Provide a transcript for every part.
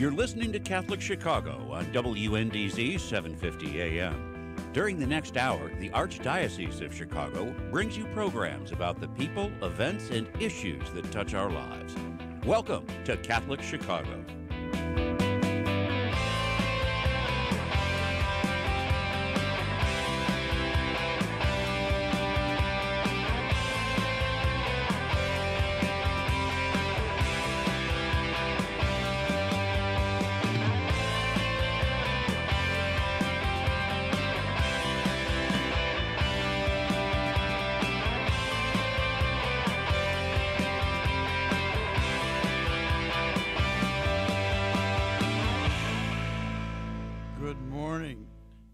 You're listening to Catholic Chicago on WNDZ 750 AM. During the next hour, the Archdiocese of Chicago brings you programs about the people, events, and issues that touch our lives. Welcome to Catholic Chicago.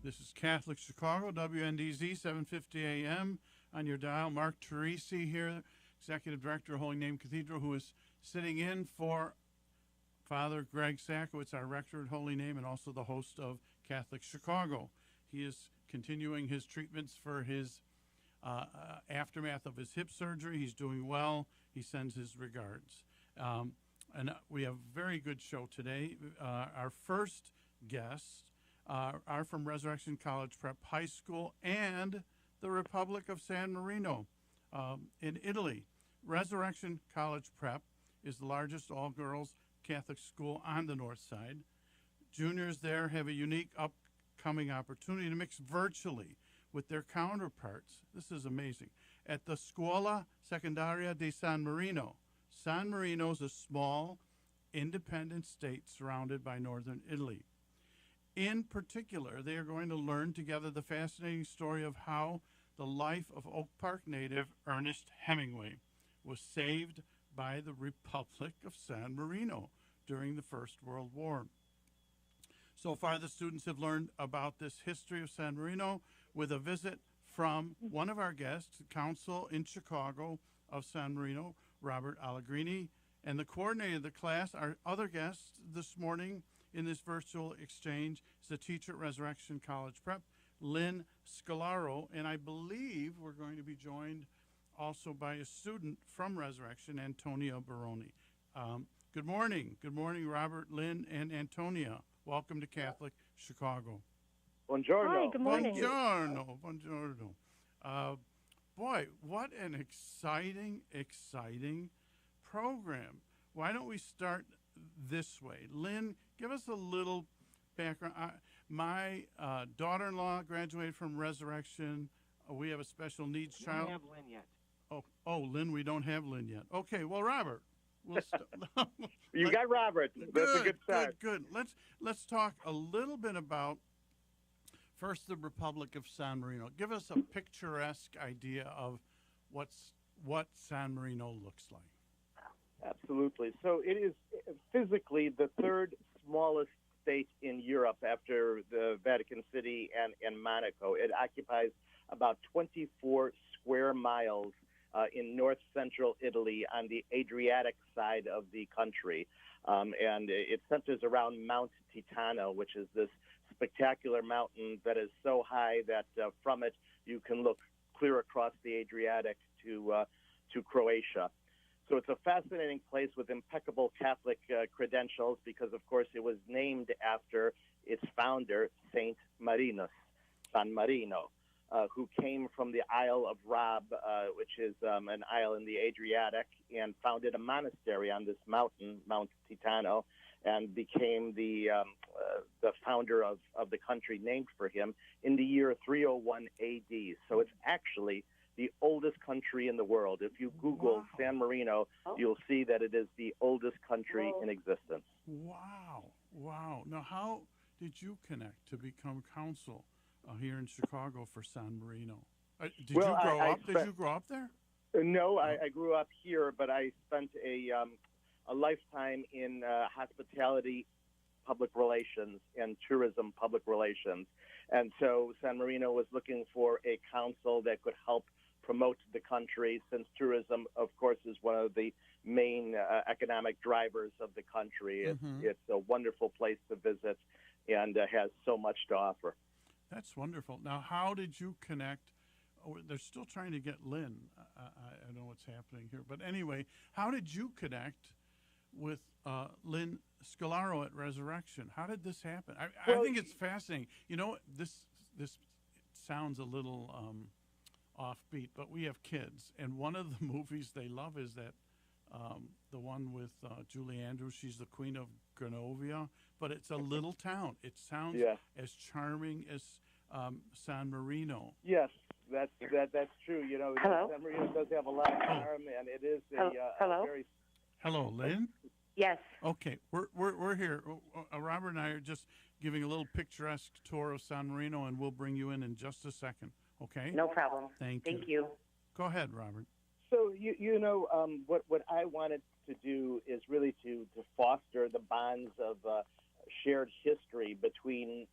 This is Catholic Chicago, WNDZ 750 AM on your dial. Mark Teresi here, Executive Director of Holy Name Cathedral, who is sitting in for Father Greg Sakowicz, our Rector at Holy Name, and also the host of Catholic Chicago. He is continuing his treatments for his aftermath of his hip surgery. He's doing well. He sends his regards. And we have a very good show today. Our first guests are from Ressurrection College Prep High School and the Republic of San Marino in Italy. Ressurrection College Prep is the largest all-girls Catholic school on the north side. Juniors there have a unique upcoming opportunity to mix virtually with their counterparts. This is amazing. At the Scuola Secondaria di San Marino. San Marino is a small, independent state surrounded by northern Italy. In particular, they are going to learn together the fascinating story of how the life of Oak Park native Ernest Hemingway was saved by the Republic of San Marino during the First World War. So far, the students have learned about this history of San Marino with a visit from one of our guests, Council in Chicago of San Marino, Robert Allegrini, and the coordinator of the class. Our other guest this morning in this virtual exchange is the teacher at Ressurrection College Prep, Lyn Scolaro, and I believe we're going to be joined also by a student from Ressurrection, Antonia Barone. Good morning. Good morning, Robert, Lyn, and Antonia. Welcome to Catholic Chicago. Buongiorno. Hi, good morning. Buongiorno. Buongiorno. Boy, what an exciting program. Why don't we start this way? Lyn, give us a little background. My daughter-in-law graduated from Ressurrection. We have a special needs child. We don't have Lyn yet. Oh, Lyn, we don't have Lyn yet. Okay, well, Robert, we'll You got Robert. That's a good start. Good. Let's talk a little bit about first the Republic of San Marino. Give us a picturesque idea of what San Marino looks like. Absolutely. So it is physically the third smallest state in Europe after the Vatican City and Monaco. It occupies about 24 square miles in north-central Italy on the Adriatic side of the country. And it centers around Mount Titano, which is this spectacular mountain that is so high that from it you can look clear across the Adriatic to Croatia. So it's a fascinating place with impeccable Catholic credentials because, of course, it was named after its founder, Saint Marinus, San Marino, who came from the Isle of Rob, which is an isle in the Adriatic, and founded a monastery on this mountain, Mount Titano, and became the founder of the country named for him in the year 301 A.D. So it's actually the oldest country in the world. If you Google San Marino, you'll see that it is the oldest country in existence. Wow. Now, how did you connect to become council here in Chicago for San Marino? Did you grow up there? No, I grew up here, but I spent a lifetime in hospitality public relations and tourism public relations. And so San Marino was looking for a council that could help promote the country, since tourism, of course, is one of the main economic drivers of the country. It's a wonderful place to visit and has so much to offer. That's wonderful. Now, how did you connect? Oh, they're still trying to get Lyn. I don't know what's happening here. But anyway, how did you connect with Lyn Scolaro at Ressurrection. How did this happen? I Well, think it's fascinating. You know, this sounds a little offbeat, but we have kids, and one of the movies they love is that the one with Julie Andrews. She's the Queen of Genovia, but it's a little town. It sounds Yeah. as charming as San Marino. Yes, that's true. You know, Hello? San Marino does have a lot of charm, and it is a Hello? very. Hello, Lynn. Yes. Okay, we're here. Robert and I are just giving a little picturesque tour of San Marino, and we'll bring you in just a second. Okay. No problem. Thank you. Go ahead, Robert. So you know what I wanted to do is really to foster the bonds of shared history between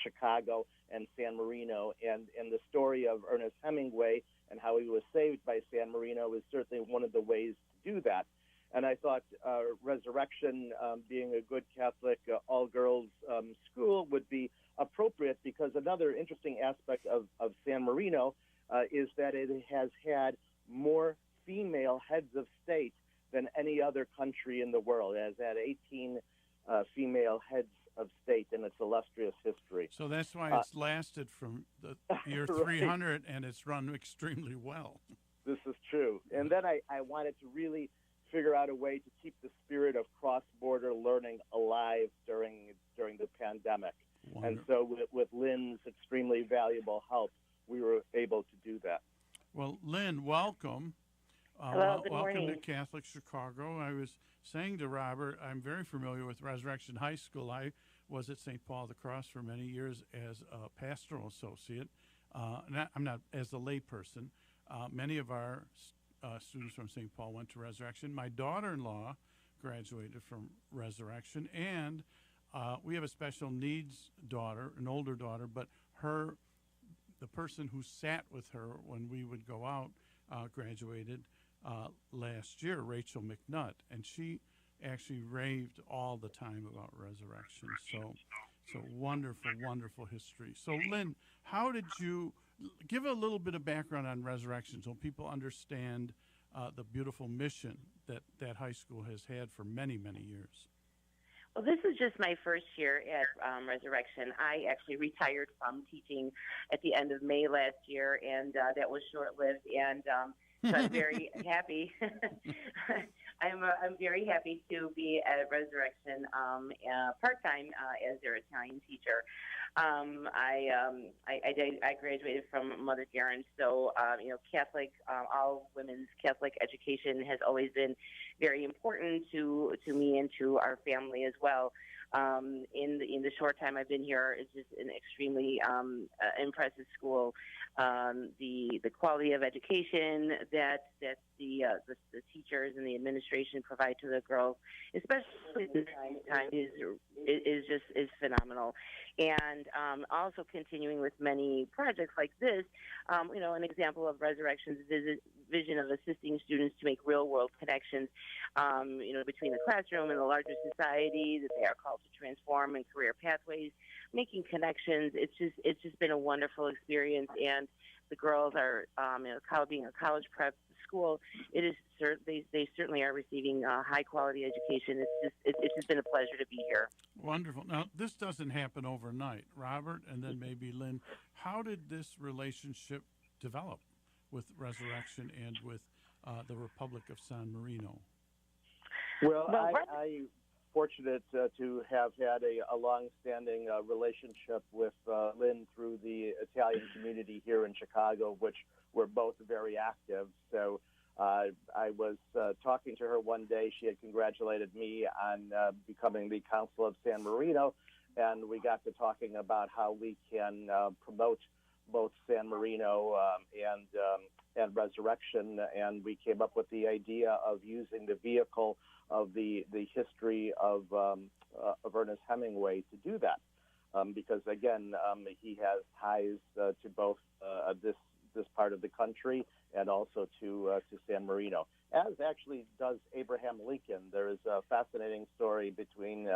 Chicago and San Marino, and the story of Ernest Hemingway and how he was saved by San Marino is certainly one of the ways to do that. And I thought Ressurrection, being a good Catholic all-girls school, would be appropriate, because another interesting aspect of San Marino is that it has had more female heads of state than any other country in the world. It has had 18 female heads of state in its illustrious history. So that's why it's lasted from the year Right. 300, and it's run extremely well. This is true. And then I wanted to really figure out a way to keep the spirit of cross-border learning alive during the pandemic. Wonderful. And so with Lyn's extremely valuable help, we were able to do that. Well, Lyn, welcome. Hello, good welcome morning. to Catholic Chicago. I was saying to Robert, I'm very familiar with Ressurrection High School. I was at St. Paul the Cross for many years as a pastoral associate. I'm not as a layperson. Many of our students from St. Paul went to Ressurrection. My daughter-in-law graduated from Ressurrection, and we have a special needs daughter, an older daughter, but the person who sat with her when we would go out graduated last year, Rachel McNutt, and she actually raved all the time about Ressurrection. So wonderful, wonderful history. So Lyn, how did you give a little bit of background on Ressurrection so people understand the beautiful mission that high school has had for many, many years? Well, this is just my first year at Ressurrection. I actually retired from teaching at the end of May last year, and that was short-lived. And so I'm very happy. I'm very happy to be at Ressurrection part-time as their Italian teacher. I graduated from Mother Guerin, so Catholic, all women's Catholic education has always been very important to me and to our family as well. In the short time I've been here, it's just an extremely impressive school. The quality of education that the teachers and the administration provide to the girls, especially this time, is phenomenal. And also continuing with many projects like this, an example of Ressurrection's vision of assisting students to make real-world connections, between the classroom and the larger society that they are called to transform, and career pathways, making connections. It's just been a wonderful experience, and the girls are, being a college prep school, it is they certainly are receiving high quality education. It's just been a pleasure to be here. Wonderful. Now, this doesn't happen overnight. Robert, and then maybe Lyn, how did this relationship develop with Ressurrection and with the Republic of San Marino? Well, I'm fortunate to have had a long-standing relationship with Lyn through the Italian community here in Chicago, which we're both very active. So I was talking to her one day. She had congratulated me on becoming the Consul of San Marino, and we got to talking about how we can promote both San Marino and Ressurrection, and we came up with the idea of using the vehicle of the history of Ernest Hemingway to do that, because again he has ties to both this part of the country and also to San Marino, as actually does Abraham Lincoln. There is a fascinating story between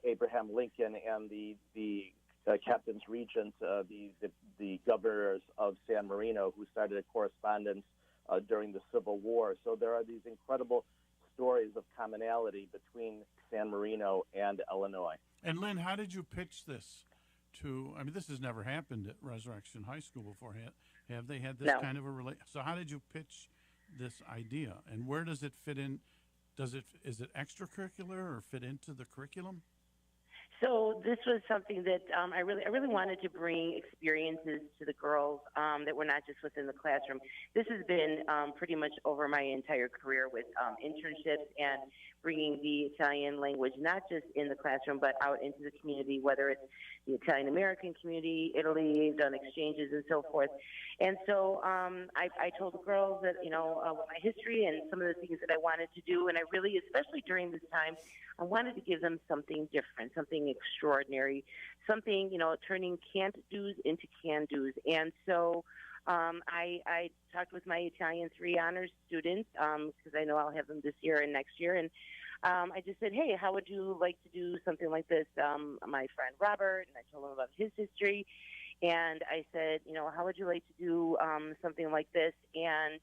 Abraham Lincoln and the captain's regent, the governors of San Marino, who started a correspondence during the Civil War. So there are these incredible stories of commonality between San Marino and Illinois. And Lyn, how did you pitch this to? I mean, this has never happened at Resurrection High School before. Have they had this No. kind of a So how did you pitch this idea, and where does it fit in? Is it extracurricular or fit into the curriculum? So this was something that I really wanted to bring experiences to the girls that were not just within the classroom. This has been pretty much over my entire career with internships and bringing the Italian language not just in the classroom but out into the community, whether it's the Italian American community, Italy, done exchanges and so forth. And so I told the girls that, what my history and some of the things that I wanted to do, and I really, especially during this time, I wanted to give them something different, something extraordinary, something, turning can't do's into can do's. And so I talked with my Italian 3 honors students because I know I'll have them this year and next year. And I just said, hey, how would you like to do something like this? My friend Robert, and I told him about his history. And I said, how would you like to do something like this? And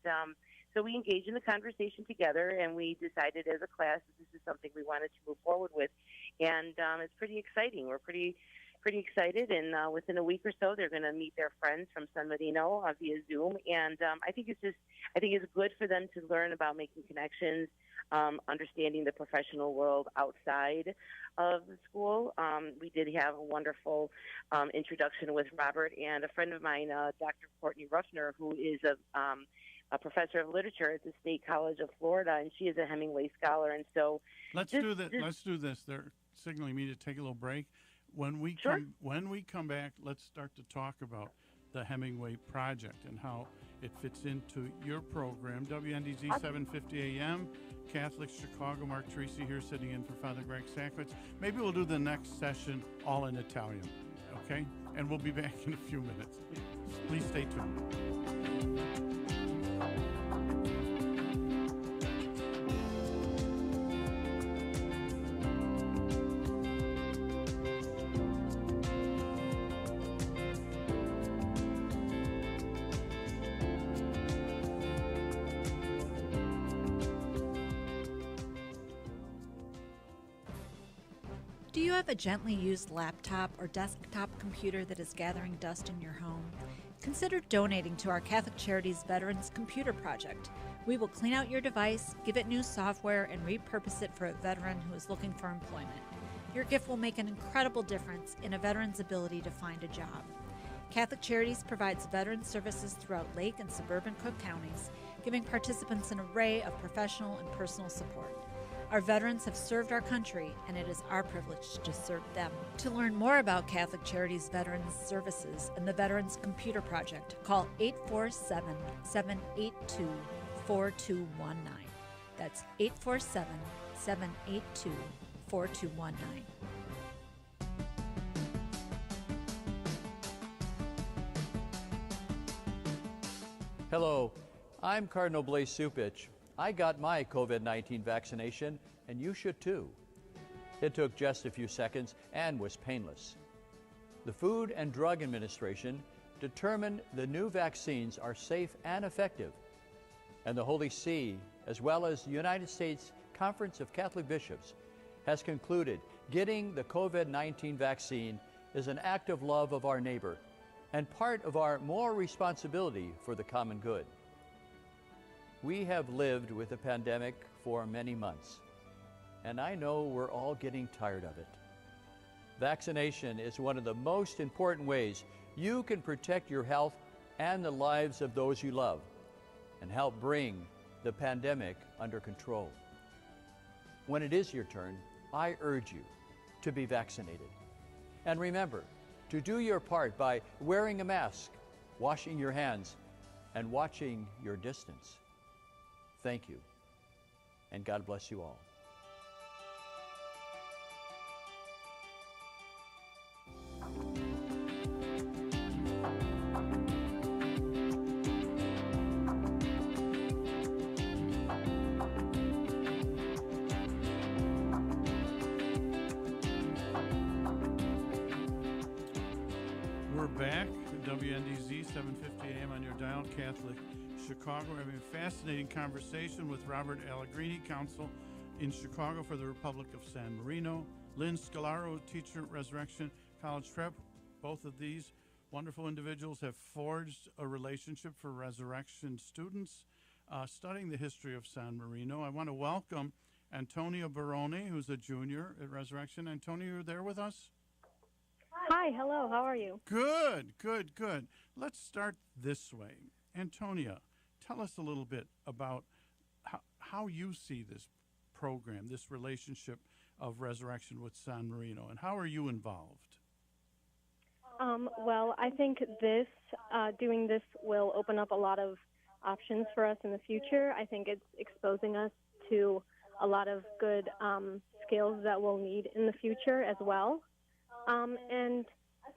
so we engaged in the conversation together, and we decided as a class that this is something we wanted to move forward with. And it's pretty exciting. We're pretty excited, and within a week or so, they're going to meet their friends from San Marino via Zoom. And I think it's good for them to learn about making connections, understanding the professional world outside of the school. We did have a wonderful introduction with Robert and a friend of mine, Dr. Courtney Ruffner, who is a professor of literature at the State College of Florida, and she is a Hemingway scholar. And so let's do this. They're signaling me to take a little break. When we come back, let's start to talk about the Hemingway Project and how it fits into your program. WNDZ 750 AM, Catholic Chicago. Mark Teresi here sitting in for Father Greg Sackwitz. Maybe we'll do the next session all in Italian, okay? And we'll be back in a few minutes. Please stay tuned. Do you have a gently used laptop or desktop computer that is gathering dust in your home? Consider donating to our Catholic Charities Veterans Computer Project. We will clean out your device, give it new software, and repurpose it for a veteran who is looking for employment. Your gift will make an incredible difference in a veteran's ability to find a job. Catholic Charities provides veteran services throughout Lake and suburban Cook counties, giving participants an array of professional and personal support. Our veterans have served our country, and it is our privilege to serve them. To learn more about Catholic Charities Veterans Services and the Veterans Computer Project, call 847-782-4219. That's 847-782-4219. Hello, I'm Cardinal Blaise Supich. I got my COVID-19 vaccination, and you should too. It took just a few seconds and was painless. The Food and Drug Administration determined the new vaccines are safe and effective, and the Holy See, as well as the United States Conference of Catholic Bishops, has concluded getting the COVID-19 vaccine is an act of love of our neighbor and part of our moral responsibility for the common good. We have lived with the pandemic for many months, and I know we're all getting tired of it. Vaccination is one of the most important ways you can protect your health and the lives of those you love and help bring the pandemic under control. When it is your turn, I urge you to be vaccinated. And remember to do your part by wearing a mask, washing your hands, and watching your distance. Thank you, and God bless you all. We're back, WNDZ 750 AM on your dial, Catholic Chicago. We're having a fascinating conversation with Robert Allegrini, counsel in Chicago for the Republic of San Marino. Lyn Scolaro, teacher at Resurrection College Prep. Both of these wonderful individuals have forged a relationship for Resurrection students studying the history of San Marino. I want to welcome Antonia Barone, who's a junior at Resurrection. Antonia, you're there with us? Hi, hello, how are you? Good. Let's start this way. Antonia, tell us a little bit about how you see this program, this relationship of Resurrection with San Marino, and how are you involved? Well, I think doing this will open up a lot of options for us in the future. I think it's exposing us to a lot of good skills that we'll need in the future as well. And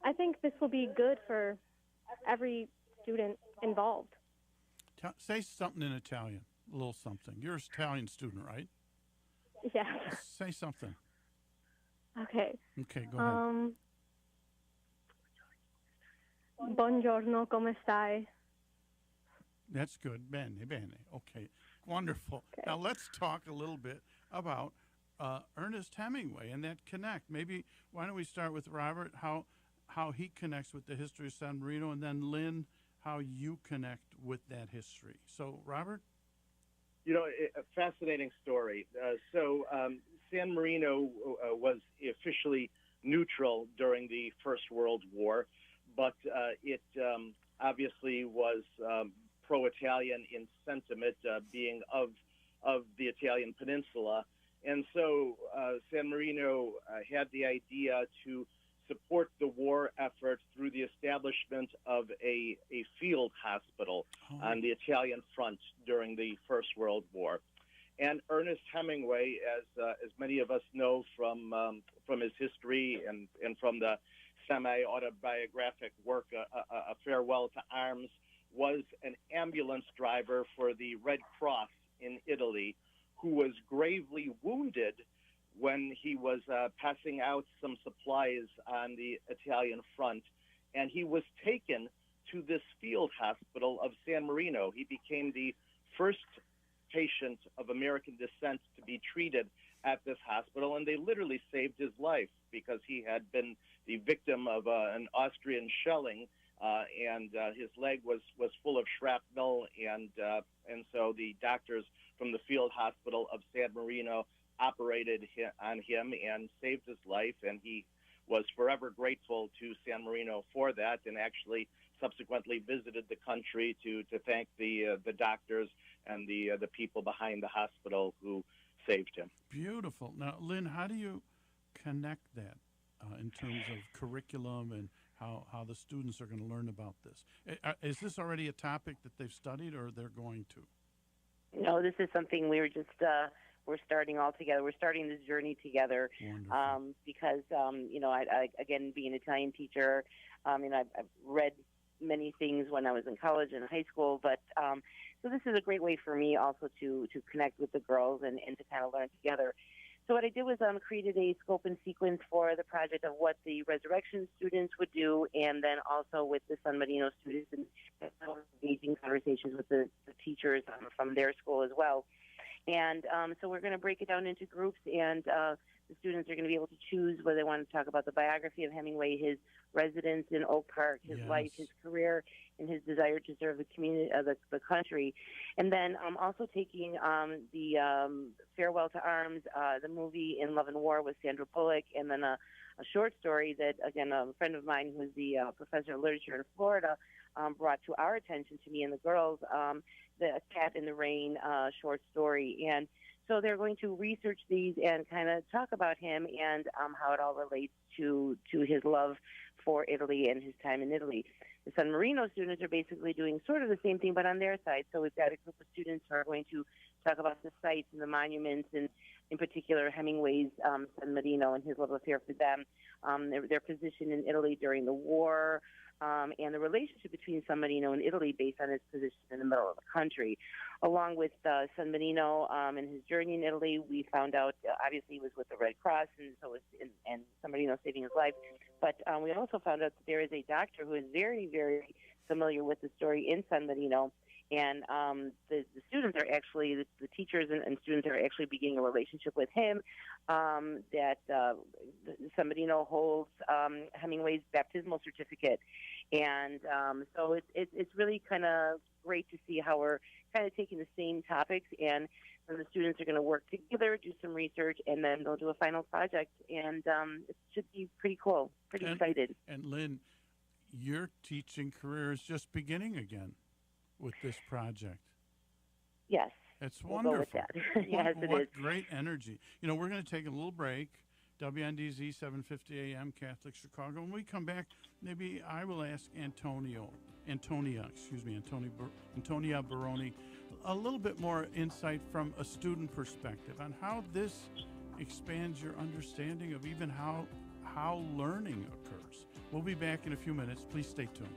I think this will be good for every student involved. Say something in Italian, a little something. You're an Italian student, right? Yeah. Say something. Okay. Okay, go ahead. Buongiorno, come stai? That's good. Bene. Okay, wonderful. Okay. Now let's talk a little bit about Ernest Hemingway and that connect. Maybe why don't we start with Robert, how he connects with the history of San Marino, and then Lyn, how you connect with that history. So, Robert? You know, a fascinating story. San Marino was officially neutral during the First World War, but it obviously was pro-Italian in sentiment, being of the Italian peninsula. And so San Marino had the idea to support the war effort through the establishment of a field hospital on the Italian front during the First World War. And Ernest Hemingway, as many of us know from his history and from the semi-autobiographic work, A Farewell to Arms, was an ambulance driver for the Red Cross in Italy, who was gravely wounded when he was passing out some supplies on the Italian front. And he was taken to this field hospital of San Marino. He became the first patient of American descent to be treated at this hospital, and they literally saved his life because he had been the victim of an Austrian shelling, and his leg was full of shrapnel, and so the doctors from the field hospital of San Marino operated on him and saved his life, and he was forever grateful to San Marino for that, and actually subsequently visited the country to thank the doctors and the people behind the hospital who saved him. Beautiful. Now, Lyn, how do you connect that in terms of curriculum and how the students are going to learn about this? Is this already a topic that they've studied, or they're going to? No, this is something we were just we're starting all together. We're starting this journey together because I again, being an Italian teacher, I've read many things when I was in college and high school, but so this is a great way for me also to connect with the girls and to kind of learn together. So what I did was created a scope and sequence for the project of what the Resurrection students would do, and then also with the San Marino students, and engaging conversations with the teachers from their school as well. And so we're going to break it down into groups, and the students are going to be able to choose whether they want to talk about the biography of Hemingway, his residence in Oak Park, his life, his career, and his desire to serve the community, the country. And then also taking the Farewell to Arms, the movie In Love and War with Sandra Bullock, and then a short story that, again, a friend of mine who's the professor of literature in Florida brought to our attention, to me and the girls, the Cat in the Rain short story. And so they're going to research these and kind of talk about him and how it all relates to his love for Italy and his time in Italy. The San Marino students are basically doing sort of the same thing, but on their side. So we've got a group of students who are going to talk about the sites and the monuments, and in particular Hemingway's San Marino and his love affair for them, their position in Italy during the war, and the relationship between San Marino and Italy based on his position in the middle of the country. Along with San Marino and his journey in Italy, we found out, obviously, he was with the Red Cross, and so and San Marino saving his life. But we also found out that there is a doctor who is very, very familiar with the story in San Marino, And the students are actually, the teachers and students are actually beginning a relationship with him that San Marino holds Hemingway's baptismal certificate. And so it's really kind of great to see how we're kind of taking the same topics, and the students are going to work together, do some research, and then they'll do a final project. And it should be pretty cool, pretty excited. And Lyn, your teaching career is just beginning again with this project. Yes. It's We'll wonderful. go with that. Yes, it what is. Great energy. You know, we're going to take a little break. WNDZ 750 AM, Catholic Chicago. When we come back, maybe I will ask Antonia Barone a little bit more insight from a student perspective on how this expands your understanding of even how learning occurs. We'll be back in a few minutes. Please stay tuned.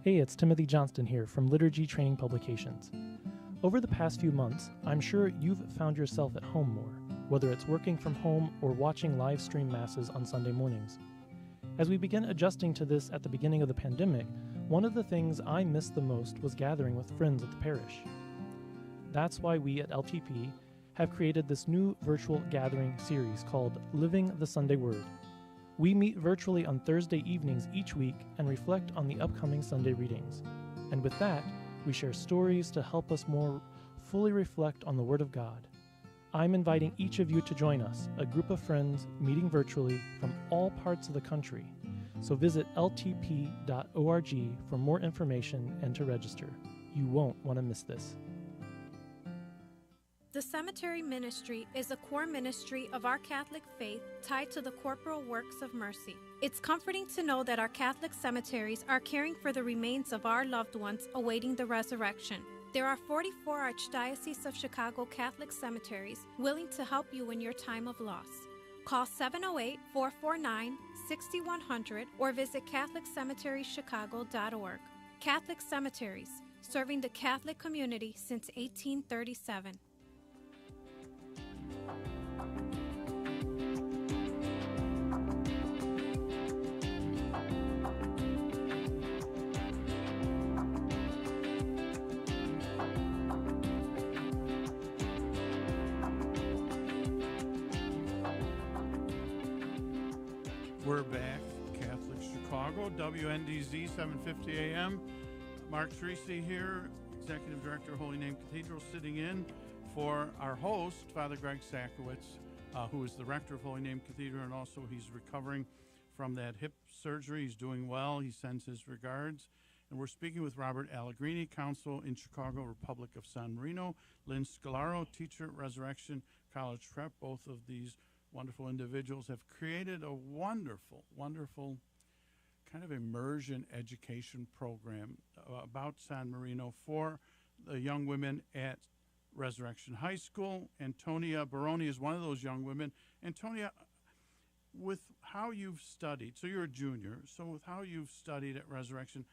Hey, it's Timothy Johnston here from Liturgy Training Publications. Over the past few months, I'm sure you've found yourself at home more, whether it's working from home or watching live stream masses on Sunday mornings. As we began adjusting to this at the beginning of the pandemic, one of the things I missed the most was gathering with friends at the parish. That's why we at LTP have created this new virtual gathering series called Living the Sunday Word. We meet virtually on Thursday evenings each week and reflect on the upcoming Sunday readings. And with that, we share stories to help us more fully reflect on the Word of God. I'm inviting each of you to join us, a group of friends meeting virtually from all parts of the country. So visit ltp.org for more information and to register. You won't want to miss this. The Cemetery Ministry is a core ministry of our Catholic faith tied to the corporal works of mercy. It's comforting to know that our Catholic cemeteries are caring for the remains of our loved ones awaiting the resurrection. There are 44 Archdiocese of Chicago Catholic cemeteries willing to help you in your time of loss. Call 708-449-6100 or visit CatholicCemeteryChicago.org. Catholic Cemeteries, serving the Catholic community since 1837. We're back, Catholic Chicago, WNDZ 750 AM. Mark Teresi here, Executive Director of Holy Name Cathedral, sitting in for our host, Father Greg Sakowicz, who is the Rector of Holy Name Cathedral, and also he's recovering from that hip surgery. He's doing well. He sends his regards. And we're speaking with Robert Allegrini, Counsel in Chicago, Republic of San Marino, Lyn Scolaro, teacher at Ressurrection College Prep. Both of these wonderful individuals have created a wonderful kind of immersion education program about San Marino for the young women at Ressurrection High School. Antonia Barone is one of those young women. Antonia, with how you've studied, so you're a junior, so with how you've studied at Ressurrection,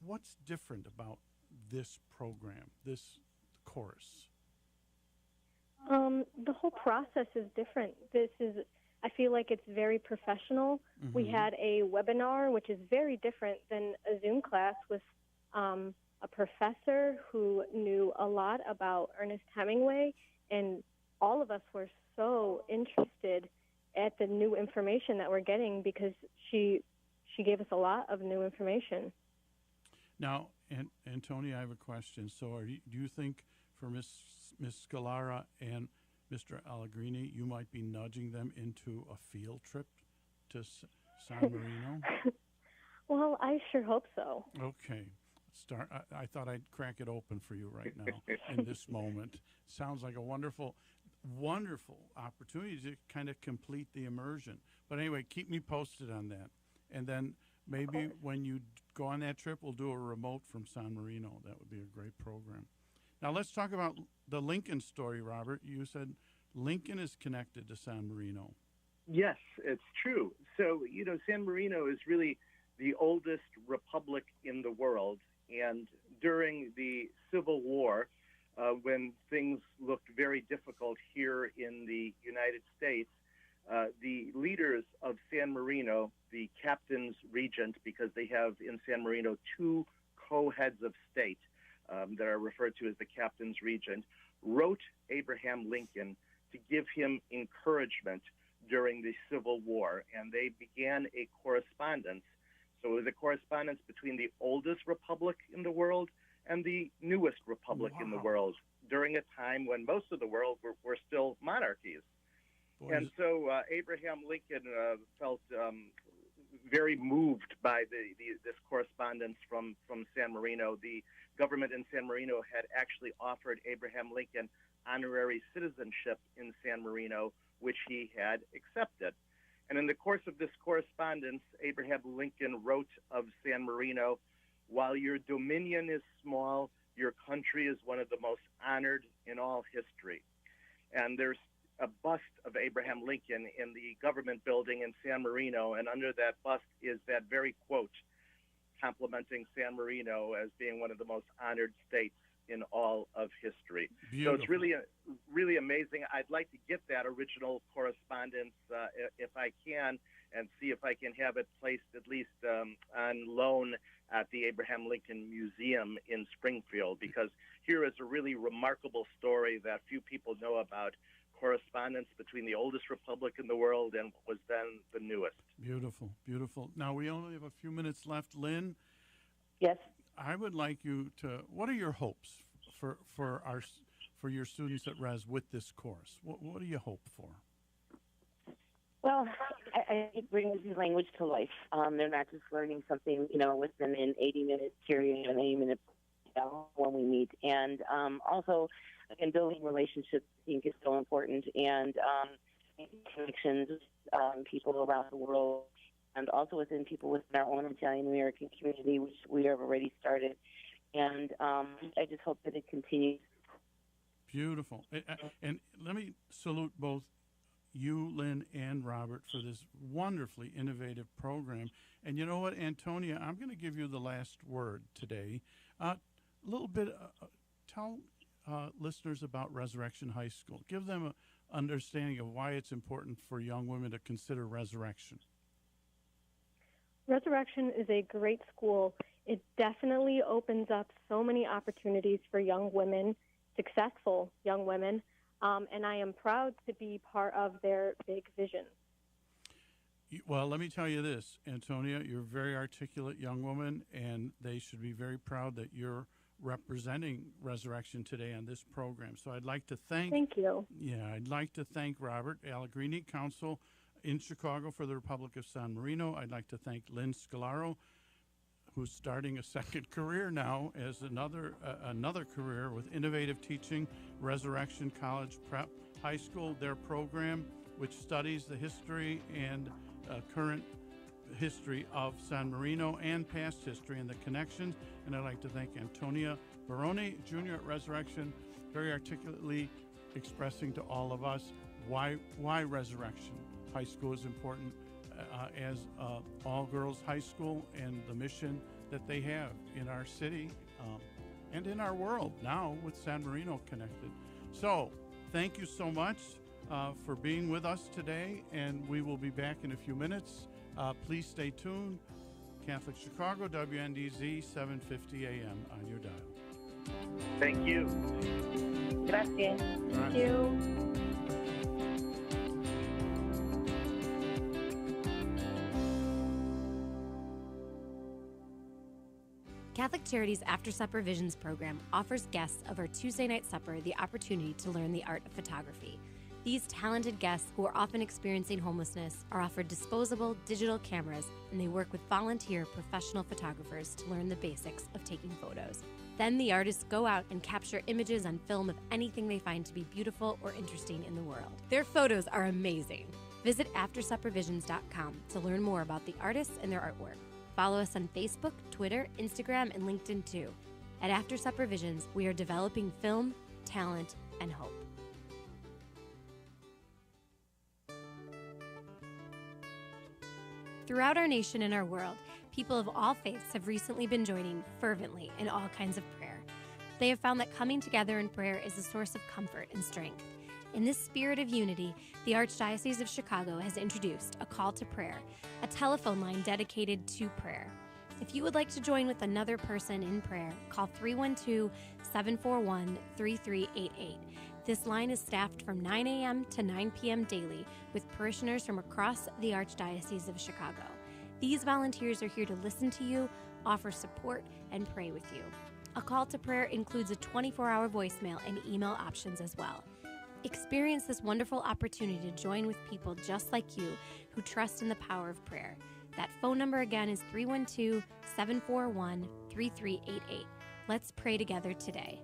what's different about this program, this course? The whole process is different. I feel like it's very professional. Mm-hmm. We had a webinar, which is very different than a Zoom class, with a professor who knew a lot about Ernest Hemingway, and all of us were so interested at the new information that we're getting because she gave us a lot of new information. Now, Antonia, I have a question. So do you think for Miss Scolaro and Mr. Allegrini, you might be nudging them into a field trip to San Marino? Well, I sure hope so. Okay. Start. I thought I'd crack it open for you right now in this moment. Sounds like a wonderful opportunity to kind of complete the immersion. But anyway, keep me posted on that. And then maybe when you go on that trip, we'll do a remote from San Marino. That would be a great program. Now let's talk about the Lincoln story, Robert. You said Lincoln is connected to San Marino. Yes, it's true. So, San Marino is really the oldest republic in the world. And during the Civil War, when things looked very difficult here in the United States, the leaders of San Marino, the captain's regent, because they have in San Marino two co-heads of state that are referred to as the captain's regent, wrote Abraham Lincoln to give him encouragement during the Civil War. And they began a correspondence. So it was a correspondence between the oldest republic in the world and the newest republic in the world during a time when most of the world were still monarchies. Boy, and so Abraham Lincoln felt very moved by this correspondence from San Marino. The government in San Marino had actually offered Abraham Lincoln honorary citizenship in San Marino, which he had accepted. And in the course of this correspondence, Abraham Lincoln wrote of San Marino, "While your dominion is small, your country is one of the most honored in all history." And there's a bust of Abraham Lincoln in the government building in San Marino, and under that bust is that very quote complimenting San Marino as being one of the most honored states in all of history. beautiful. So it's really amazing. I'd like to get that original correspondence if I can, and see if I can have it placed at least on loan at the Abraham Lincoln Museum in Springfield, because here is a really remarkable story that few people know about, correspondence between the oldest republic in the world and what was then the newest. Beautiful, beautiful. Now, we only have a few minutes left. Lynn, Yes. I would like you to, what are your hopes for your students at Res with this course? What do you hope for? Well, I think bringing this language to life. They're not just learning something, within an 80-minute period, an 80-minute when we meet. And also, again, building relationships, I think, is so important. And connections with people around the world, and also within our own Italian-American community, which we have already started. And I just hope that it continues. Beautiful. And let me salute both you, Lynn, and Robert for this wonderfully innovative program. And you know what, Antonia, I'm going to give you the last word today. A little bit, tell listeners about Ressurrection High School. Give them an understanding of why it's important for young women to consider Ressurrection. Ressurrection is a great school. It definitely opens up so many opportunities for young women, successful young women, and I am proud to be part of their big vision. Well, let me tell you this, Antonia, you're a very articulate young woman, and they should be very proud that you're representing Ressurrection today on this program. So I'd like to Thank you. Yeah, I'd like to thank Robert Allegrini, Counsel in Chicago for the Republic of San Marino. I'd like to thank Lyn Scolaro, who's starting a second career now as another career with innovative teaching, Ressurrection College Prep High School, their program, which studies the history and current history of San Marino and past history and the connections. And I'd like to thank Antonia Barone, Jr. at Ressurrection, very articulately expressing to all of us why Ressurrection High School is important as all-girls high school and the mission that they have in our city and in our world now with San Marino connected. So thank you so much for being with us today, and we will be back in a few minutes. Please stay tuned. Catholic Chicago, WNDZ, 750 AM on your dial. Thank you. Gracias. Thank you. Catholic Charities After Supper Visions program offers guests of our Tuesday night supper the opportunity to learn the art of photography. These talented guests, who are often experiencing homelessness, are offered disposable digital cameras, and they work with volunteer professional photographers to learn the basics of taking photos. Then the artists go out and capture images on film of anything they find to be beautiful or interesting in the world. Their photos are amazing. Visit AfterSupperVisions.com to learn more about the artists and their artwork. Follow us on Facebook, Twitter, Instagram, and LinkedIn too. At After Supper Visions, we are developing film, talent, and hope. Throughout our nation and our world, people of all faiths have recently been joining fervently in all kinds of prayer. They have found that coming together in prayer is a source of comfort and strength. In this spirit of unity, the Archdiocese of Chicago has introduced a call to prayer, a telephone line dedicated to prayer. If you would like to join with another person in prayer, call 312-741-3388. This line is staffed from 9 a.m. to 9 p.m. daily with parishioners from across the Archdiocese of Chicago. These volunteers are here to listen to you, offer support, and pray with you. A call to prayer includes a 24-hour voicemail and email options as well. Experience this wonderful opportunity to join with people just like you who trust in the power of prayer. That phone number again is 312-741-3388. Let's pray together today.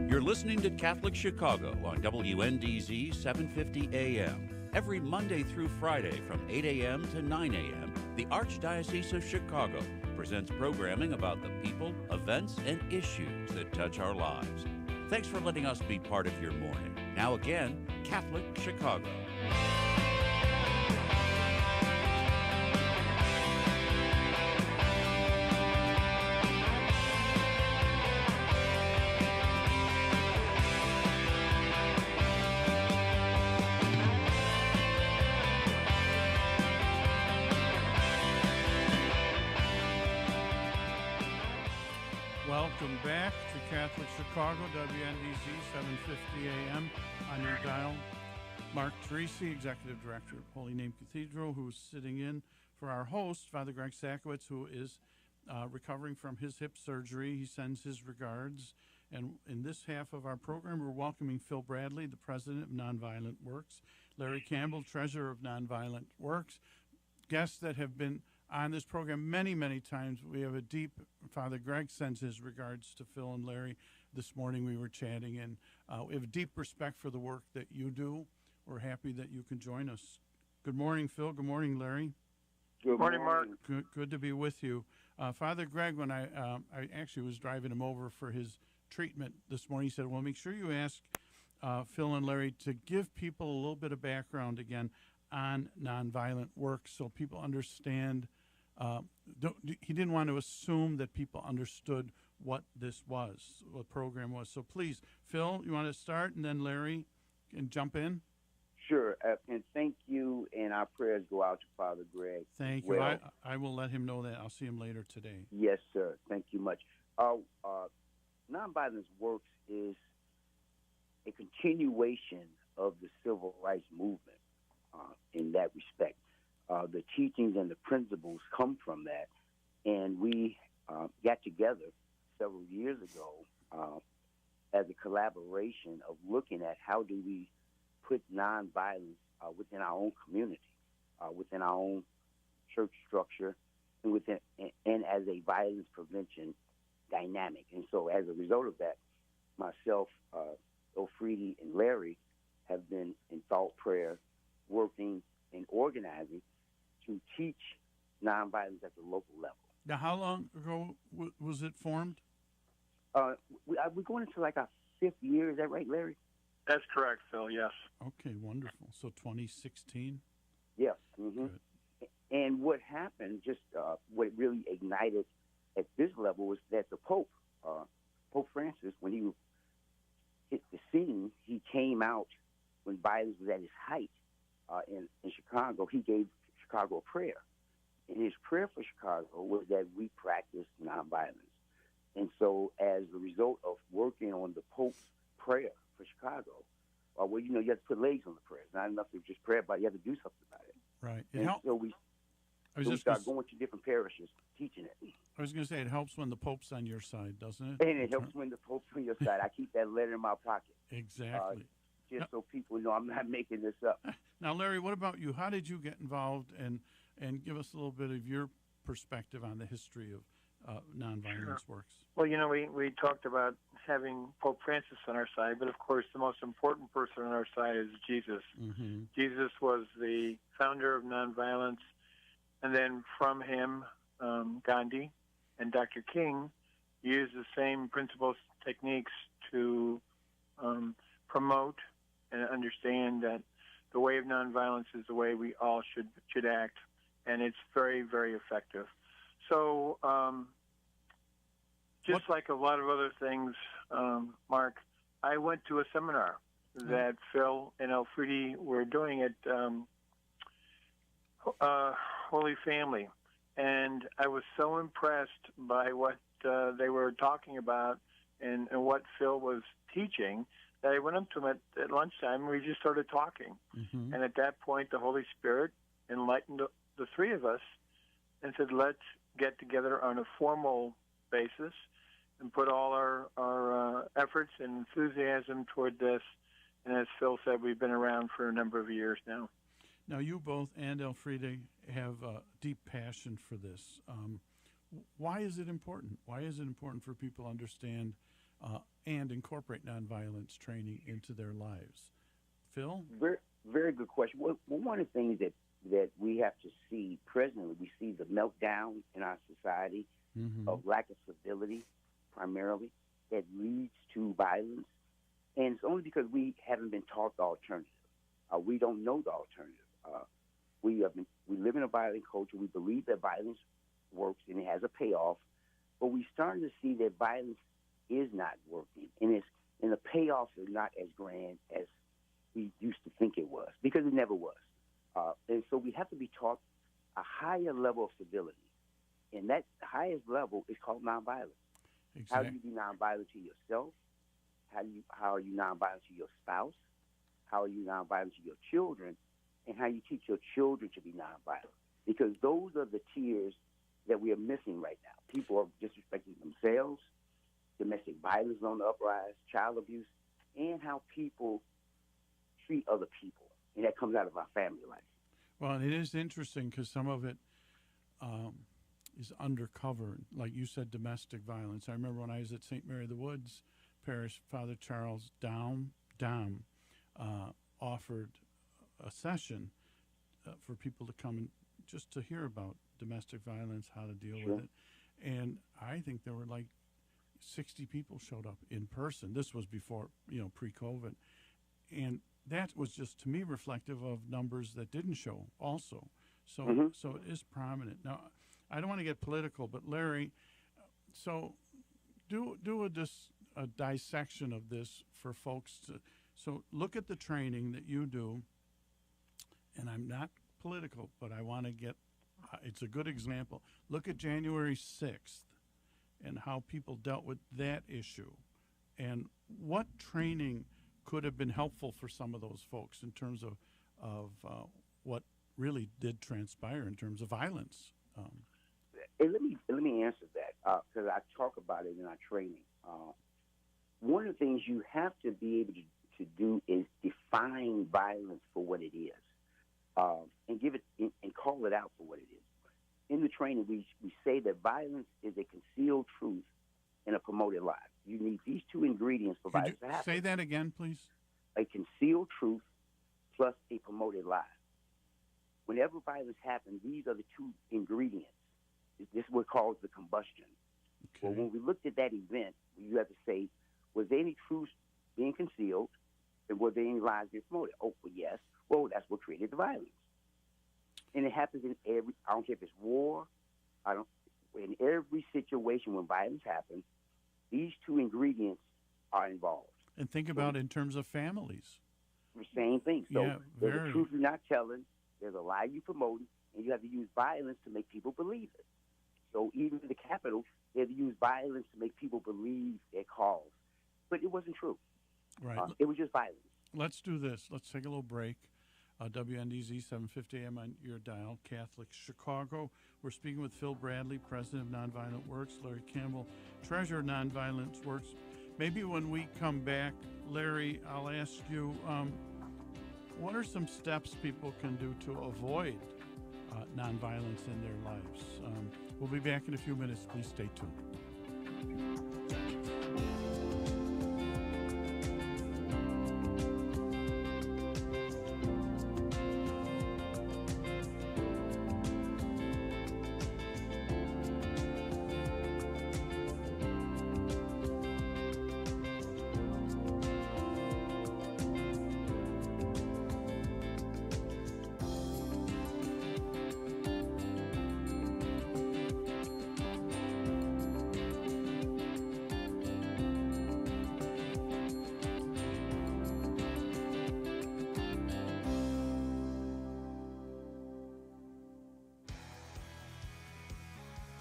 You're listening to Catholic Chicago on WNDZ 750 AM. Every Monday through Friday from 8 a.m. to 9 a.m., the Archdiocese of Chicago presents programming about the people, events, and issues that touch our lives. Thanks for letting us be part of your morning. Now again, Catholic Chicago. Welcome back to Catholic Chicago, WNDZ 750 AM on your dial. Mark Teresi, Executive Director of Holy Name Cathedral, who's sitting in for our host, Father Greg Sakowicz, who is recovering from his hip surgery. He sends his regards. And in this half of our program, we're welcoming Phil Bradley, the President of Nonviolent Works, Larry Campbell, Treasurer of Nonviolent Works, guests that have been on this program many, many times. We have a deep, Father Greg sends his regards to Phil and Larry. This morning we were chatting, and we have a deep respect for the work that you do. We're happy that you can join us. Good morning, Phil. Good morning, Larry. Good morning, Mark. Good to be with you. Father Greg, when I actually was driving him over for his treatment this morning, he said, well, make sure you ask Phil and Larry to give people a little bit of background again on nonviolent work so people understand. He didn't want to assume that people understood what this was, what the program was. So please, Phil, you want to start, and then Larry can jump in? Sure, and thank you, and our prayers go out to Father Greg. Thank you. I will let him know that. I'll see him later today. Yes, sir. Thank you much. Nonviolence Works is a continuation of the civil rights movement in that respect. The teachings and the principles come from that, and we got together several years ago as a collaboration of looking at how do we put nonviolence within our own community, within our own church structure, and as a violence prevention dynamic. And so as a result of that, myself, Ofridi, and Larry have been in thought prayer, working and organizing to teach nonviolence at the local level. Now, how long ago was it formed? We're going into like our 5th year. Is that right, Larry? That's correct, Phil, yes. Okay, wonderful. So 2016? Yes. Mm-hmm. And what happened, just what really ignited at this level, was that the Pope, Pope Francis, when he hit the scene, he came out when violence was at its height in Chicago. He gave Chicago a prayer. And his prayer for Chicago was that we practice nonviolence. And so as a result of working on the Pope's prayer for Chicago, well, you have to put legs on the prayer. It's not enough to just pray about it. You have to do something about it. Right. So we start going to different parishes teaching it. I was going to say, it helps when the Pope's on your side, doesn't it? And it helps when the Pope's on your side. I keep that letter in my pocket. Exactly. So people know I'm not making this up. Now, Larry, what about you? How did you get involved, and give us a little bit of your perspective on the history of nonviolence works? Well, we talked about having Pope Francis on our side, but of course the most important person on our side is Jesus. Mm-hmm. Jesus was the founder of nonviolence. And then from him, Gandhi and Dr. King used the same principles, techniques to promote and understand that the way of nonviolence is the way we all should act, and it's very, very effective. So just like a lot of other things, Mark, I went to a seminar that Phil and Elfriede were doing at Holy Family, and I was so impressed by what they were talking about and what Phil was teaching that I went up to him at lunchtime and we just started talking. Mm-hmm. And at that point, the Holy Spirit enlightened the three of us and said, let's get together on a formal basis and put all our efforts and enthusiasm toward this. And as Phil said, we've been around for a number of years now. Now, you both and Elfriede have a deep passion for this. Why is it important? Why is it important for people to understand and incorporate nonviolence training into their lives? Phil? Very, very good question. Well, one of the things that we have to see presently, we see the meltdown in our society of lack of civility, primarily, that leads to violence. And it's only because we haven't been taught the alternative. We don't know the alternative. We live in a violent culture. We believe that violence works and it has a payoff, but we're starting to see that violence is not working, and the payoffs are not as grand as we used to think it was, because it never was. And so we have to be taught a higher level of civility, and that highest level is called nonviolence. Exactly. How do you be nonviolent to yourself? How are you nonviolent to your spouse? How are you nonviolent to your children? And how you teach your children to be nonviolent? Because those are the tiers that we are missing right now. People are disrespecting themselves, domestic violence is on the uprise, child abuse, and how people treat other people. And that comes out of our family life. Well, and it is interesting because some of it is undercover. Like you said, domestic violence. I remember when I was at St. Mary of the Woods Parish, Father Charles Dam offered a session for people to come and just to hear about domestic violence, how to deal with it. And I think there were like 60 people showed up in person. This was before, pre-COVID. And that was just, to me, reflective of numbers that didn't show also. So so it is prominent. Now, I don't want to get political, but Larry, so do a dissection of this for folks to, so look at the training that you do, and I'm not political, but I want to get, it's a good example. Look at January 6th and how people dealt with that issue, and what training could have been helpful for some of those folks in terms of what really did transpire in terms of violence. Hey, let me answer that because I talk about it in our training. One of the things you have to be able to do is define violence for what it is, and give it and call it out for what it is. In the training, we say that violence is a concealed truth and a promoted lie. You need these two ingredients for violence to happen. Say that again, please. A concealed truth plus a promoted lie. Whenever violence happens, these are the two ingredients. This is what calls the combustion. Okay. Well, when we looked at that event, you have to say, was there any truth being concealed, and were there any lies being promoted? Oh, well, yes. Well, that's what created the violence. And it happens in every, I don't care if it's war, in every situation when violence happens, these two ingredients are involved. And think about it in terms of families. The same thing. So Yeah, there's very. a truth you're not telling, there's a lie you're promoting, and you have to use violence to make people believe it. So even the Capitol, they had to use violence to make people believe their cause. But it wasn't true. Right. It was just violence. Let's do this. Let's take a little break. WNDZ 750 AM on your dial, Catholic Chicago. We're speaking with Phil Bradley, President of Nonviolent Works, Larry Campbell, Treasurer of Nonviolent Works. Maybe when we come back, Larry, I'll ask you, what are some steps people can do to avoid nonviolence in their lives? We'll be back in a few minutes. Please stay tuned.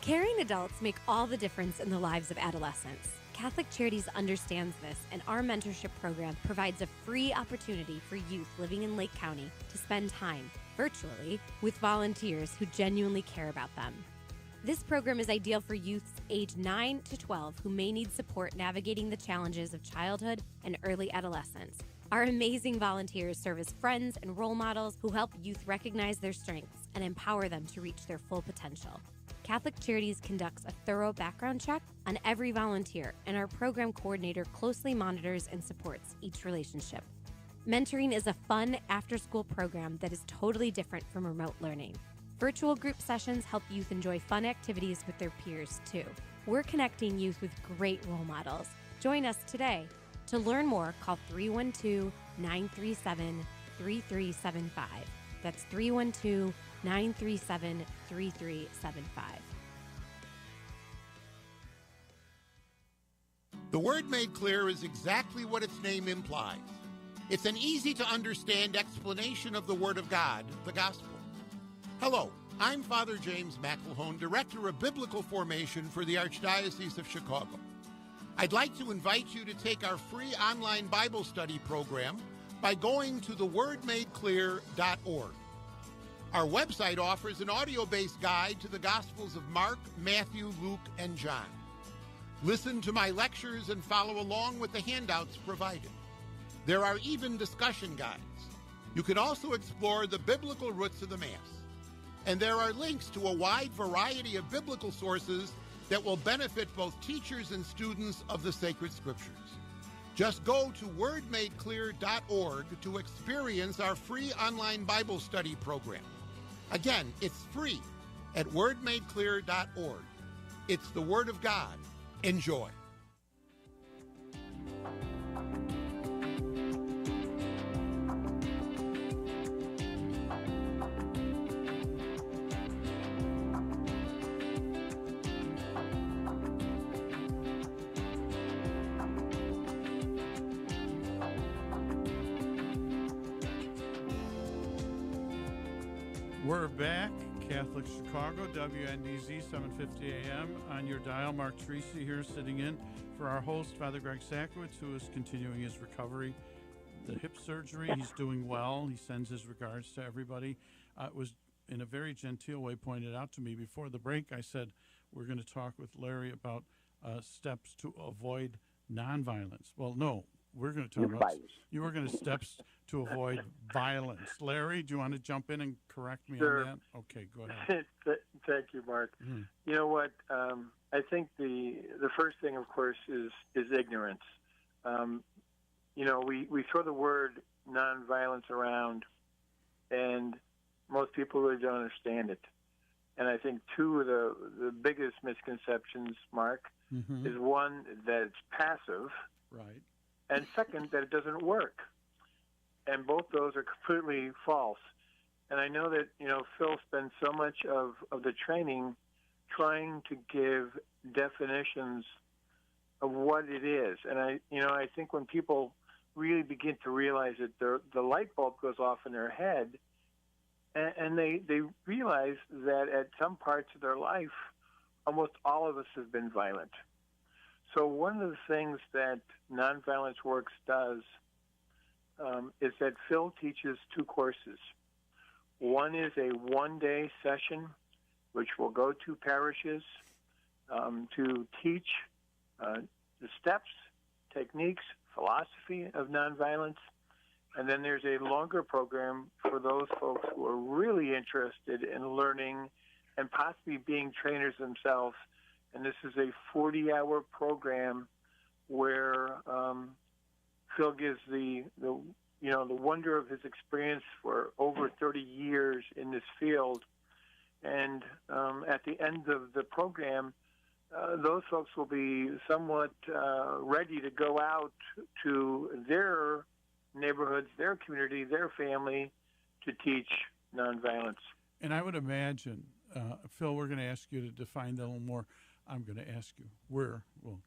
Caring adults make all the difference in the lives of adolescents. Catholic Charities understands this, and our mentorship program provides a free opportunity for youth living in Lake County to spend time, virtually, with volunteers who genuinely care about them. This program is ideal for youths age 9 to 12 who may need support navigating the challenges of childhood and early adolescence. Our amazing volunteers serve as friends and role models who help youth recognize their strengths and empower them to reach their full potential. Catholic Charities conducts a thorough background check on every volunteer, and our program coordinator closely monitors and supports each relationship. Mentoring is a fun after-school program that is totally different from remote learning. Virtual group sessions help youth enjoy fun activities with their peers, too. We're connecting youth with great role models. Join us today. To learn more, call 312-937-3375. That's 312-937-3375. The Word Made Clear is exactly what its name implies. It's an easy-to-understand explanation of the Word of God, the Gospel. Hello, I'm Father James McElhone, Director of Biblical Formation for the Archdiocese of Chicago. I'd like to invite you to take our free online Bible study program by going to thewordmadeclear.org. Our website offers an audio-based guide to the Gospels of Mark, Matthew, Luke, and John. Listen to my lectures and follow along with the handouts provided. There are even discussion guides. You can also explore the biblical roots of the Mass. And there are links to a wide variety of biblical sources that will benefit both teachers and students of the sacred scriptures. Just go to wordmadeclear.org to experience our free online Bible study program. Again, it's free at wordmadeclear.org. It's the Word of God. Enjoy. We're back. Catholic Chicago, WNDZ, 750 AM on your dial. Mark Teresi here sitting in for our host, Father Greg Sakowicz, who is continuing his recovery. The hip surgery, he's doing well. He sends his regards to everybody. It was in a very genteel way pointed out to me before the break. I said we're going to talk with Larry about steps to avoid nonviolence. Well, no, we're going to talk about you were going to steps to avoid violence. Larry, do you want to jump in and correct me on that? Okay, go ahead. Thank you, Mark. You know what? I think the first thing, of course, is ignorance. You know, we throw the word nonviolence around, and most people really don't understand it. And I think two of the biggest misconceptions, Mark, is one, that it's passive. Right. And second, that it doesn't work. And both those are completely false. And I know that, you know, Phil spends so much of the training trying to give definitions of what it is. And I think when people really begin to realize it, the light bulb goes off in their head, and they realize that at some parts of their life, almost all of us have been violent. So one of the things that Nonviolence Works does is that Phil teaches two courses. One is a one-day session, which will go to parishes to teach the steps, techniques, philosophy of nonviolence. And then there's a longer program for those folks who are really interested in learning and possibly being trainers themselves. And this is a 40-hour program where Phil gives the wonder of his experience for over 30 years in this field. And at the end of the program, those folks will be somewhat ready to go out to their neighborhoods, their community, their family to teach nonviolence. And I would imagine, Phil, we're going to ask you to define that a little more. I'm going to ask you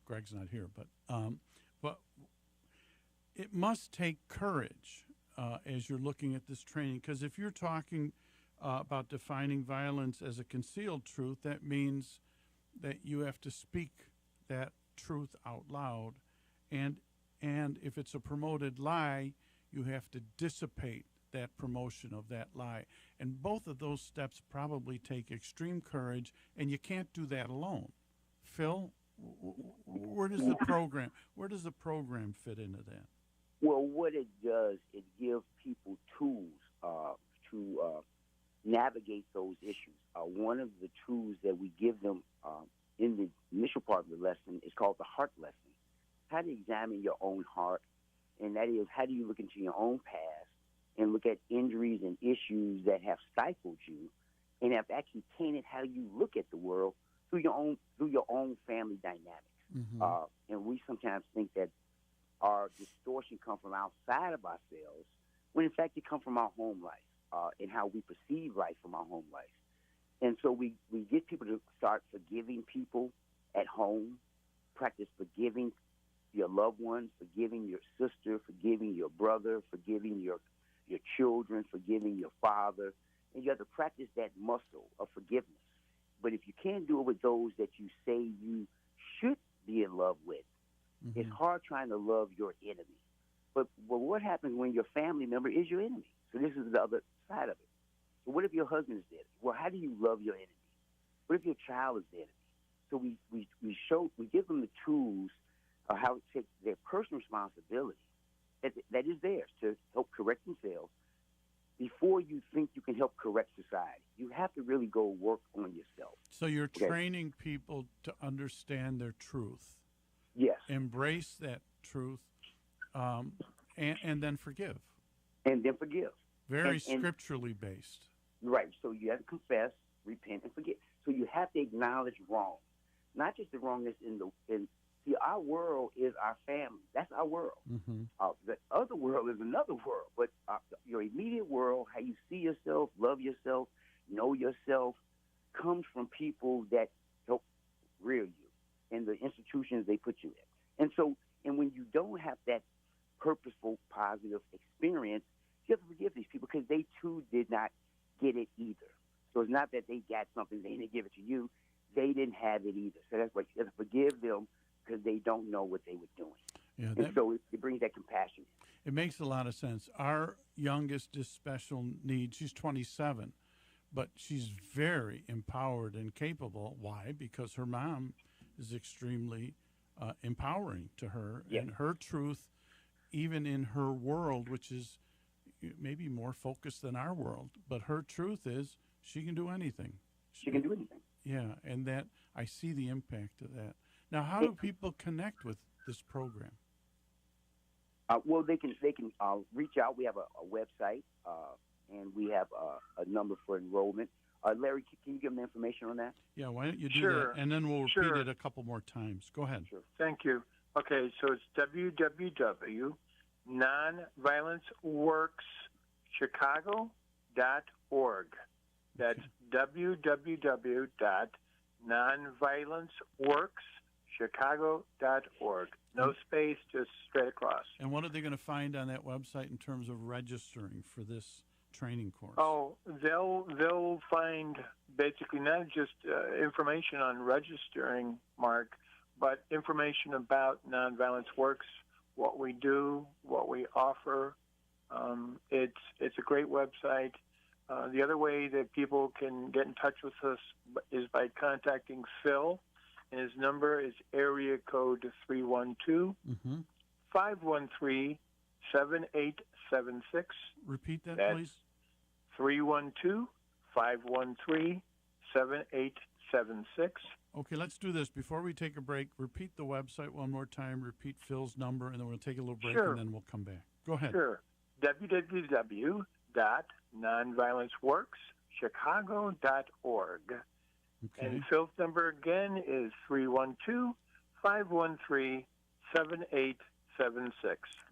Greg's not here, but it must take courage as you're looking at this training, because if you're talking about defining violence as a concealed truth, that means that you have to speak that truth out loud, and if it's a promoted lie, you have to dissipate that promotion of that lie. And both of those steps probably take extreme courage, and you can't do that alone. Phil, where does the program fit into that? Well, what it does, it gives people tools to navigate those issues. One of the tools that we give them in the initial part of the lesson is called the heart lesson. How to examine your own heart, and that is, how do you look into your own past and look at injuries and issues that have stifled you and have actually tainted how you look at the world through your own family dynamics. Mm-hmm. And we sometimes think that our distortion comes from outside of ourselves, when in fact it comes from our home life and how we perceive life from our home life. And so we get people to start forgiving people at home, practice forgiving your loved ones, forgiving your sister, forgiving your brother, forgiving your children, forgiving your father. And you have to practice that muscle of forgiveness. But if you can't do it with those that you say you should be in love with, mm-hmm. it's hard trying to love your enemy. But what happens when your family member is your enemy? So this is the other side of it. So what if your husband is the enemy? Well, how do you love your enemy? What if your child is the enemy? So we give them the tools of how to take their personal responsibility that is theirs to help correct themselves. Before you think you can help correct society, you have to really go work on yourself. So you're training people to understand their truth. Yes. Embrace that truth, and then forgive. And then forgive. Very scripturally based. Right. So you have to confess, repent, and forget. So you have to acknowledge wrong, not just the wrongness see, our world is our family. That's our world. Mm-hmm. The other world is another world. But your immediate world, how you see yourself, love yourself, know yourself, comes from people that help rear you and the institutions they put you in. And when you don't have that purposeful, positive experience, you have to forgive these people because they too did not get it either. So it's not that they got something, they didn't give it to you. They didn't have it either. So that's why you have to forgive them, because they don't know what they were doing. Yeah, and so it brings that compassion. It makes a lot of sense. Our youngest is special needs. She's 27, but she's very empowered and capable. Why? Because her mom is extremely empowering to her, yes. And her truth, even in her world, which is maybe more focused than our world, but her truth is she can do anything. She can do anything. Yeah, and that I see the impact of that. Now, how do people connect with this program? Well, they can reach out. We have a website, and we have a number for enrollment. Larry, can you give them information on that? Yeah, why don't you do that, and then we'll repeat it a couple more times. Go ahead. Sure. Thank you. Okay, so it's www.nonviolenceworkschicago.org. That's www.nonviolenceworkschicago.org. No space, just straight across. And what are they going to find on that website in terms of registering for this training course? Oh, they'll find basically not just information on registering, Mark, but information about Nonviolence Works, what we do, what we offer. It's a great website. The other way that people can get in touch with us is by contacting Phil, and his number is area code 312-513-7876. Repeat that, That's please. 312-513-7876. Okay, let's do this. Before we take a break, repeat the website one more time, repeat Phil's number, and then we'll take a little break, Sure. and then we'll come back. Go ahead. Sure. www.nonviolenceworkschicago.org. Okay. And Phil's number again is 312-513-7876.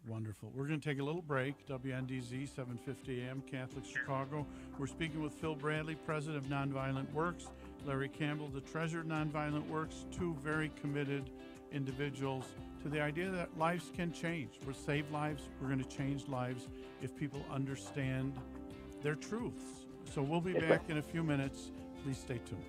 Wonderful. We're going to take a little break. WNDZ, 750 AM, Catholic Chicago. We're speaking with Phil Bradley, president of Nonviolent Works, Larry Campbell, the treasurer of Nonviolent Works, two very committed individuals to the idea that lives can change. We'll save lives. We're going to change lives if people understand their truths. So we'll be back in a few minutes. Please stay tuned.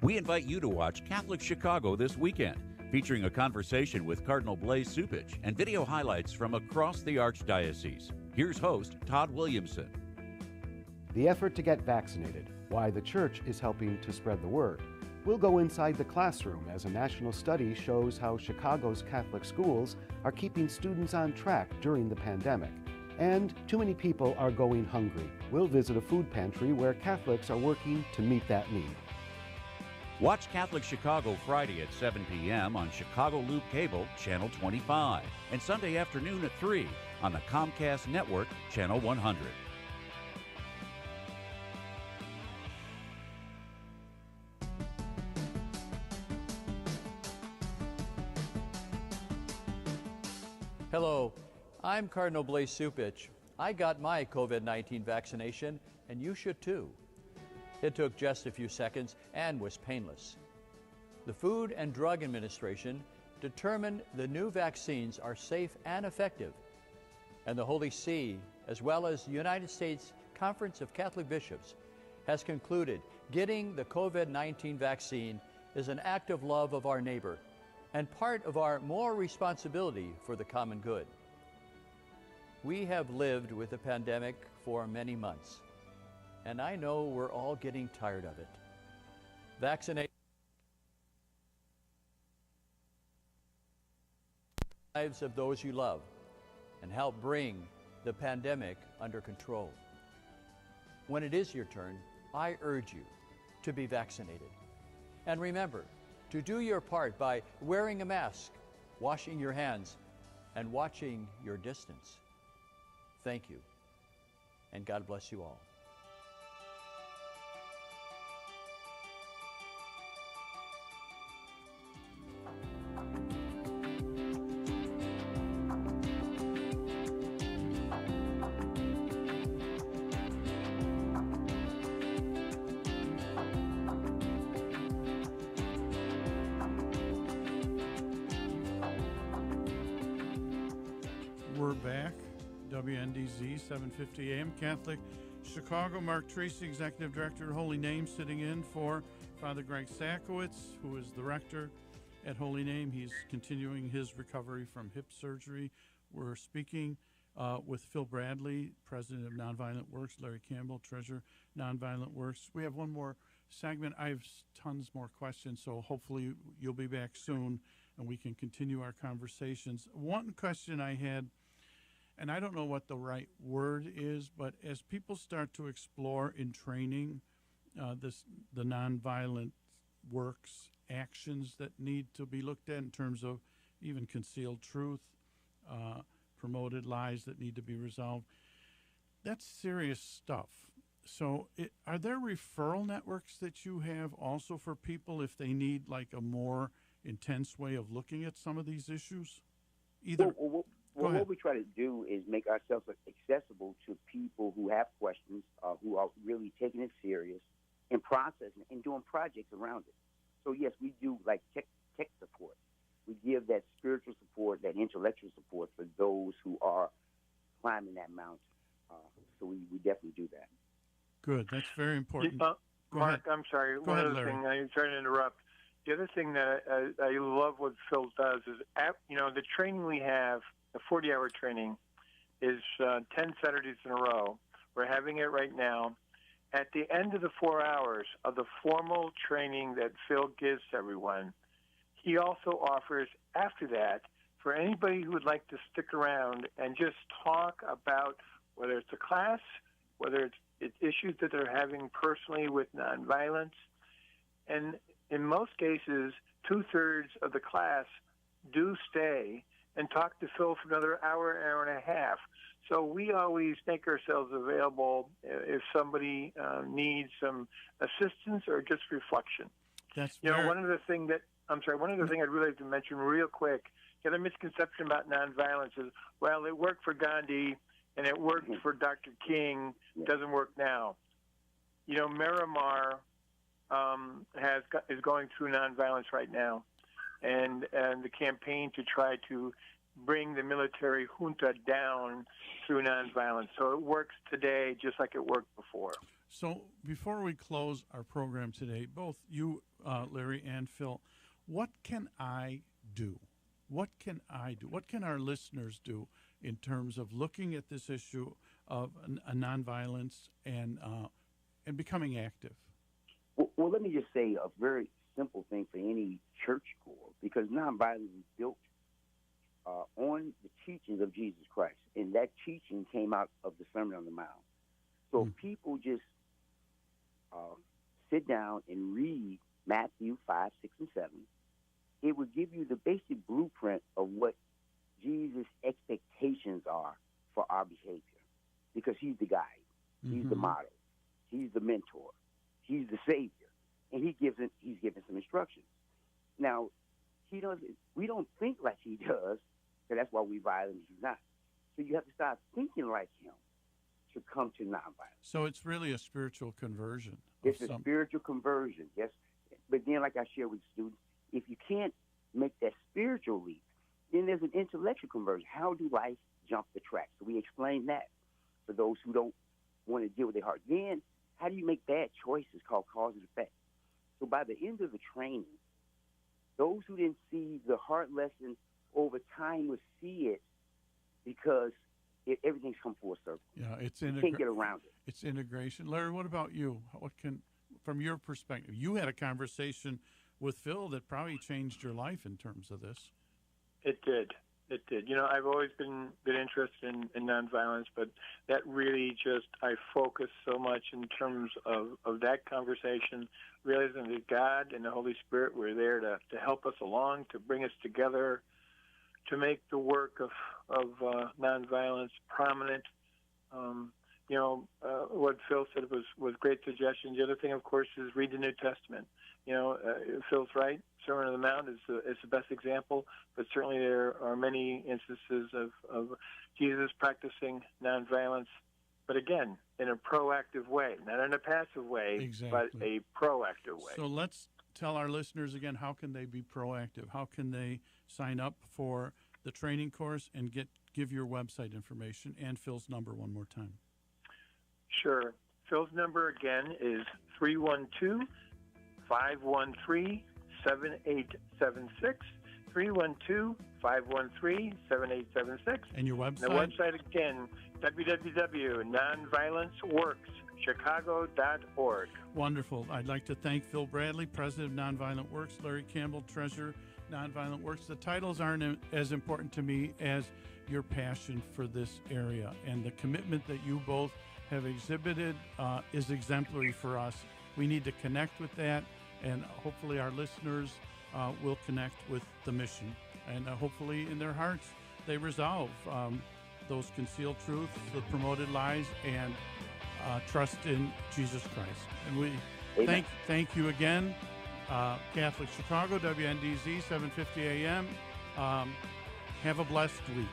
We invite you to watch Catholic Chicago this weekend, featuring a conversation with Cardinal Blaise Cupich and video highlights from across the Archdiocese. Here's host Todd Williamson. The effort to get vaccinated, why the Church is helping to spread the word. We'll go inside the classroom as a national study shows how Chicago's Catholic schools are keeping students on track during the pandemic. And too many people are going hungry. We'll visit a food pantry where Catholics are working to meet that need. Watch Catholic Chicago Friday at 7 p.m. on Chicago Loop Cable, Channel 25, and Sunday afternoon at 3 on the Comcast Network, Channel 100. Hello, I'm Cardinal Blaise Cupich. I got my COVID-19 vaccination, and you should too. It took just a few seconds and was painless. The Food and Drug Administration determined the new vaccines are safe and effective, and the Holy See, as well as the United States Conference of Catholic Bishops, has concluded getting the COVID-19 vaccine is an act of love of our neighbor and part of our moral responsibility for the common good. We have lived with the pandemic for many months, and I know we're all getting tired of it. Vaccinate the lives of those you love and help bring the pandemic under control. When it is your turn, I urge you to be vaccinated. And remember to do your part by wearing a mask, washing your hands, and watching your distance. Thank you, and God bless you all. We're back. WNDZ 750 AM Catholic Chicago. Mark Teresi, Executive Director at Holy Name, sitting in for Father Greg Sakowicz, who is the rector at Holy Name. He's continuing his recovery from hip surgery. We're speaking with Phil Bradley, President of Nonviolent Works, Larry Campbell, Treasurer, Nonviolent Works. We have one more segment. I have tons more questions, so hopefully you'll be back soon and we can continue our conversations. One question I had, and I don't know what the right word is, but as people start to explore in training the nonviolent works actions that need to be looked at in terms of even concealed truth, promoted lies that need to be resolved, that's serious stuff. So are there referral networks that you have also for people if they need like a more intense way of looking at some of these issues? Well, what we try to do is make ourselves accessible to people who have questions, who are really taking it serious and processing and doing projects around it. So, yes, we do like tech support. We give that spiritual support, that intellectual support for those who are climbing that mountain. So we definitely do that. Good. That's very important. Mark, I'm sorry. One other thing, I'm sorry to interrupt. The other thing that I love what Phil does is, the training we have, the 40-hour training, is 10 Saturdays in a row. We're having it right now. At the end of the 4 hours of the formal training that Phil gives to everyone, he also offers, after that, for anybody who would like to stick around and just talk about whether it's a class, whether it's issues that they're having personally with nonviolence. And in most cases, 2/3 of the class do stay and talk to Phil for another hour and a half. So we always make ourselves available if somebody needs some assistance or just reflection. That's one other thing I'd really like to mention real quick. The other misconception about nonviolence is, well, it worked for Gandhi and it worked for Dr. King. It doesn't work now. Miramar is going through nonviolence right now, and the campaign to try to bring the military junta down through nonviolence. So it works today just like it worked before. So before we close our program today, both you, Larry and Phil. What can I do? What can I do? What can our listeners do in terms of looking at this issue of nonviolence and becoming active? Well, let me just say a very simple thing for any church goer, because nonviolence is built on the teachings of Jesus Christ, and that teaching came out of the Sermon on the Mount. So if people just sit down and read Matthew 5, 6, and 7, it would give you the basic blueprint of what Jesus' expectations are for our behavior, because he's the guide, he's the model, he's the mentor, he's the savior, and he's given some instructions. Now, we don't think like he does, so that's why we violent, he's not. So you have to start thinking like him to come to nonviolence. So it's really a spiritual conversion. It's a spiritual conversion, yes. But then, like I share with students, if you can't make that spiritual leap, then there's an intellectual conversion. How do life jump the track? So we explain that for those who don't want to deal with their heart. Then, how do you make bad choices called cause and effect? So by the end of the training, those who didn't see the heart lesson over time will see it, because everything's come full circle. Yeah, you can't get around it. It's integration. Larry, what about you? From your perspective, you had a conversation with Phil that probably changed your life in terms of this. It did. It did. I've always been interested in nonviolence, but that really I focused so much in terms of that conversation, realizing that God and the Holy Spirit were there to help us along, to bring us together, to make the work of nonviolence prominent. What Phil said was great suggestion. The other thing, of course, is read the New Testament. Phil's right. Sermon on the Mount is the best example, but certainly there are many instances of Jesus practicing nonviolence, but again, in a proactive way, not in a passive way, but a proactive way. So let's tell our listeners again, how can they be proactive? How can they sign up for the training course and give your website information and Phil's number one more time? Sure. Phil's number again is 312-513-7876, 312-513-7876. And your website? The website again, www.nonviolenceworkschicago.org. Wonderful. I'd like to thank Phil Bradley, President of Nonviolent Works, Larry Campbell, Treasurer, Nonviolent Works. The titles aren't as important to me as your passion for this area, and the commitment that you both have exhibited is exemplary for us. We need to connect with that, and hopefully our listeners will connect with the mission, and hopefully in their hearts they resolve those concealed truths, the promoted lies, and trust in Jesus Christ. And we thank you again, Catholic Chicago, WNDZ, 750 AM. Have a blessed week.